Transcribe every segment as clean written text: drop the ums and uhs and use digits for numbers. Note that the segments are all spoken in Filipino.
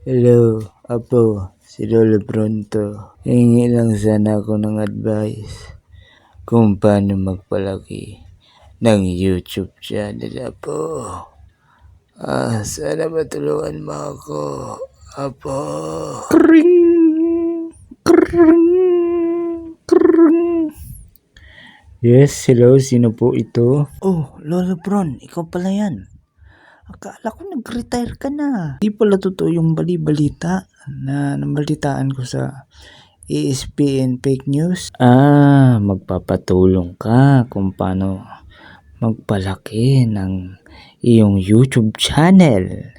Hello, Apo, si Lolo Pronto. Hingi lang sana ako ng advice kung paano magpalaki ng YouTube channel, Apo. Sana matulungan mo ako, Apo. Kring! Kring! Kring! Yes, hello, sino po ito? Oh, Lolo Bron, ikaw pala yan. Akala ko nag-retire ka na. Di pala totoo yung bali-balita na nabalitaan ko sa ESPN fake news. Magpapatulong ka kung paano magpalaki ng iyong YouTube channel.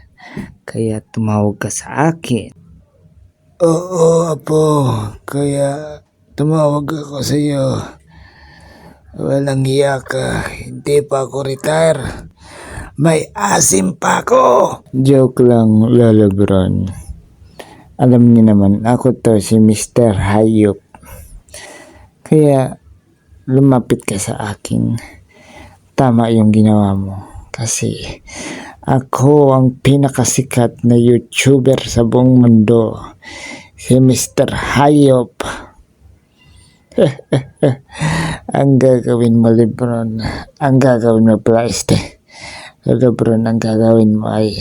Kaya tumawag ka sa akin. Oo, Apo. Kaya tumawag ako sa iyo. Walang hiya ka. Hindi pa ako retire. May asim pa ako. Joke lang, Lolo Bron. Alam niyo naman, ako to si Mr. Hayop. Kaya lumapit ka sa akin. Tama yung ginawa mo. Kasi ako ang pinakasikat na YouTuber sa buong mundo. Si Mr. Hayop. Ang gagawin mo, Lebron. Ang gagawin mo, Plaiste. Lebron, ang gagawin mo ay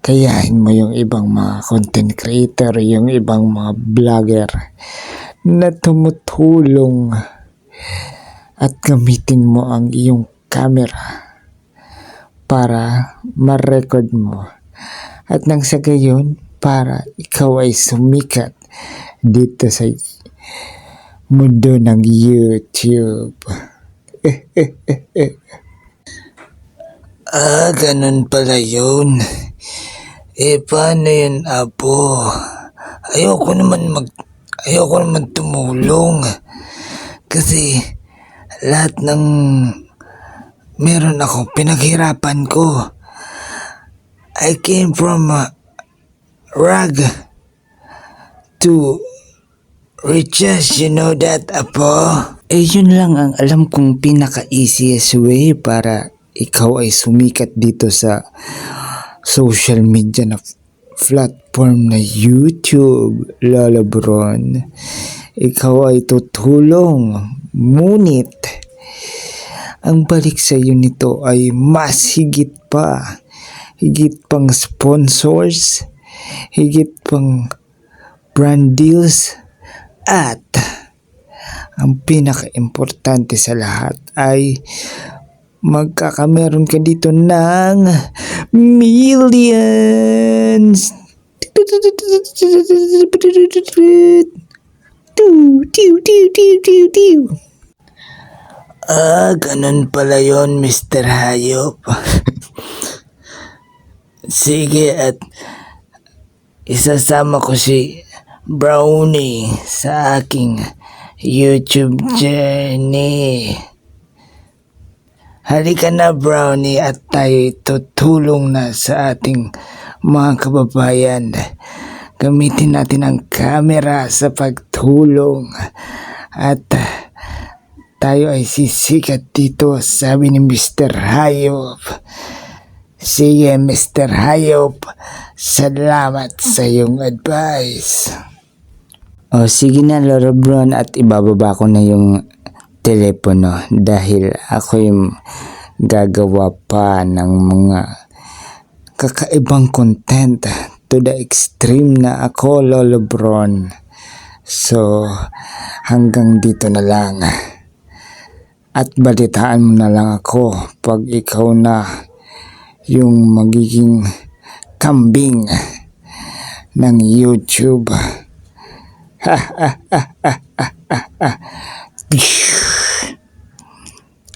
kayahin mo yung ibang mga content creator, yung ibang mga vlogger na tumutulong at gamitin mo ang iyong camera para ma-record mo at nang sa gayon para ikaw ay sumikat dito sa mundo ng YouTube. Ganun pala yun. Paano yun, Apo? Ayoko naman tumulong. Kasi lahat ng meron ako, pinaghirapan ko. I came from rag to riches, you know that, Apo? Yun lang ang alam kong pinaka-easiest way para ikaw ay sumikat dito sa social media na platform na YouTube, Lolo Bron. Ikaw ay tutulong, ngunit ang balik sa iyo nito ay mas higit pa. Higit pang sponsors, higit pang brand deals, at ang pinaka-importante sa lahat ay magkakameron ka dito ng millions. Ganun pala yon, Mr. Hayop. Sige, at isasama ko si Brownie sa aking YouTube journey. Halika na, Brownie, at tayo tutulong na sa ating mga kababayan. Gamitin natin ang camera sa pagtulong at tayo ay sisikat dito, sabi ni Mr. Hayop. Sige, Mr. Hayop, salamat sa iyong advice. Sige na, Lolo Bron, at ibababa ko na yung telepono dahil ako yung gagawa pa ng mga kakaibang content to the extreme na ako, Lolo Bron. So hanggang dito na lang, at balitaan mo na lang ako pag ikaw na yung magiging kambing ng YouTube.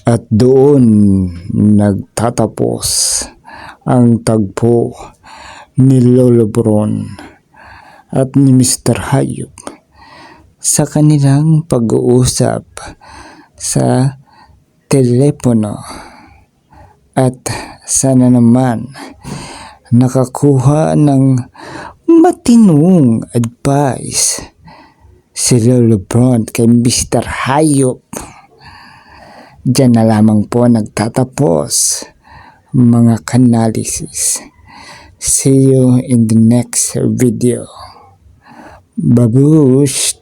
At doon nagtatapos ang tagpo ni Lolo Bron at ni Mr. Hayop sa kanilang pag-uusap sa telepono, at sana naman nakakuha ng matinong advice si Lolo Bron kay Mr. Hayop. Diyan na lamang po nagtatapos mga kanalysis See you in the next video. Babush!